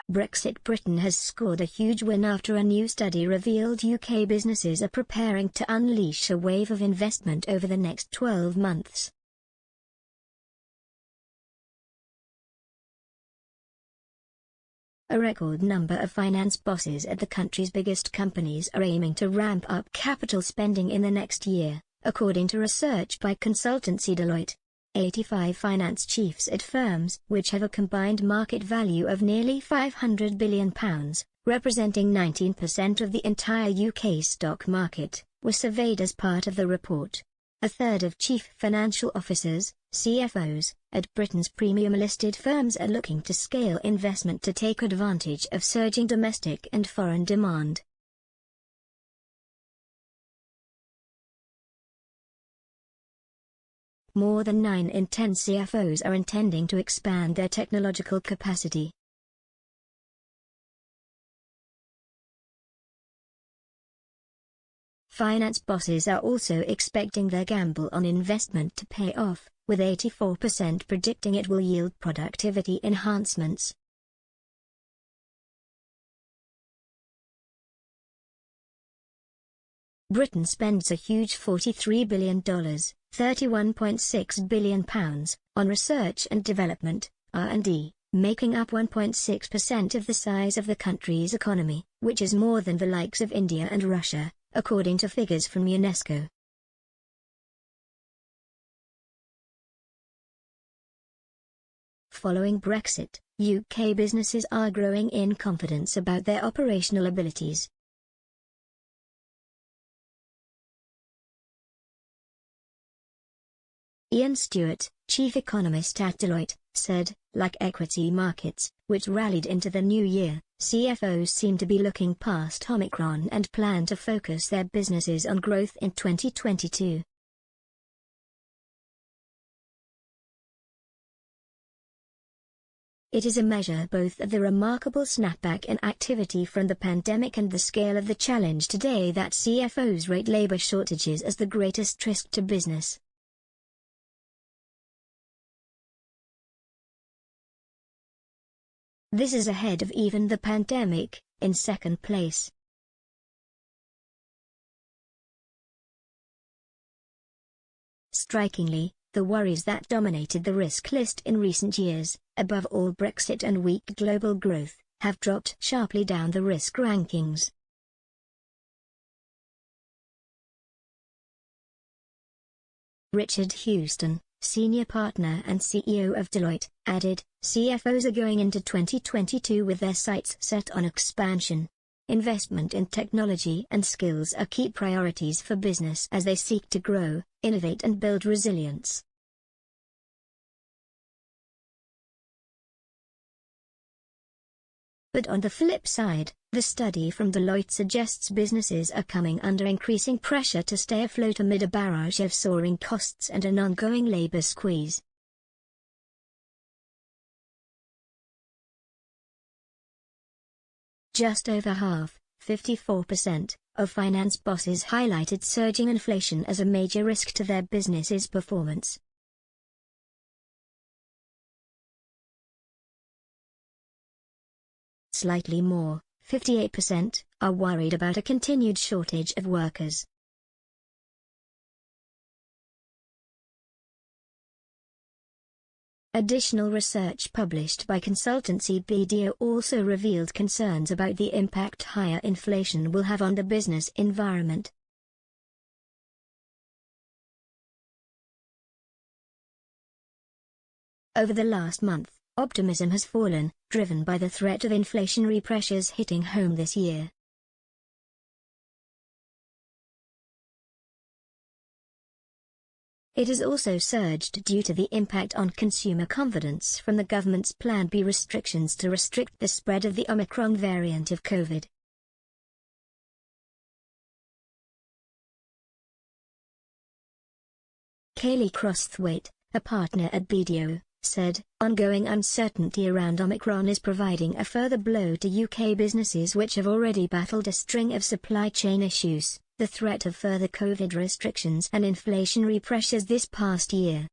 Brexit Britain has scored a huge win after a new study revealed UK businesses are preparing to unleash a wave of investment over the next 12 months. A record number of finance bosses at the country's biggest companies are aiming to ramp up capital spending in the next year, according to research by consultancy Deloitte. 85 finance chiefs at firms which have a combined market value of nearly £500 billion, representing 19% of the entire UK stock market, were surveyed as part of the report. A third of chief financial officers, CFOs, at Britain's premium-listed firms are looking to scale investment to take advantage of surging domestic and foreign demand. More than 9 in 10 CFOs are intending to expand their technological capacity. Finance bosses are also expecting their gamble on investment to pay off, with 84% predicting it will yield productivity enhancements. Britain spends a huge $43 billion, £31.6 billion, on research and development, R&D, making up 1.6% of the size of the country's economy, which is more than the likes of India and Russia, according to figures from UNESCO. Following Brexit, UK businesses are growing in confidence about their operational abilities. Ian Stewart, chief economist at Deloitte, said, like equity markets, which rallied into the new year, CFOs seem to be looking past Omicron and plan to focus their businesses on growth in 2022. It is a measure both of the remarkable snapback in activity from the pandemic and the scale of the challenge today that CFOs rate labor shortages as the greatest risk to business. This is ahead of even the pandemic, in second place. Strikingly, the worries that dominated the risk list in recent years, above all Brexit and weak global growth, have dropped sharply down the risk rankings. Richard Houston, senior partner and CEO of Deloitte, added, CFOs are going into 2022 with their sights set on expansion. Investment in technology and skills are key priorities for business as they seek to grow, innovate and build resilience. But on the flip side, the study from Deloitte suggests businesses are coming under increasing pressure to stay afloat amid a barrage of soaring costs and an ongoing labor squeeze. Just over half, 54%, of finance bosses highlighted surging inflation as a major risk to their business's performance. Slightly more, 58%, are worried about a continued shortage of workers. Additional research published by consultancy BDO also revealed concerns about the impact higher inflation will have on the business environment. Over the last month, optimism has fallen, driven by the threat of inflationary pressures hitting home this year. It has also surged due to the impact on consumer confidence from the government's Plan B restrictions to restrict the spread of the Omicron variant of COVID. Kaylee Crosthwaite, a partner at BDO, said, ongoing uncertainty around Omicron is providing a further blow to UK businesses which have already battled a string of supply chain issues, the threat of further COVID restrictions and inflationary pressures this past year.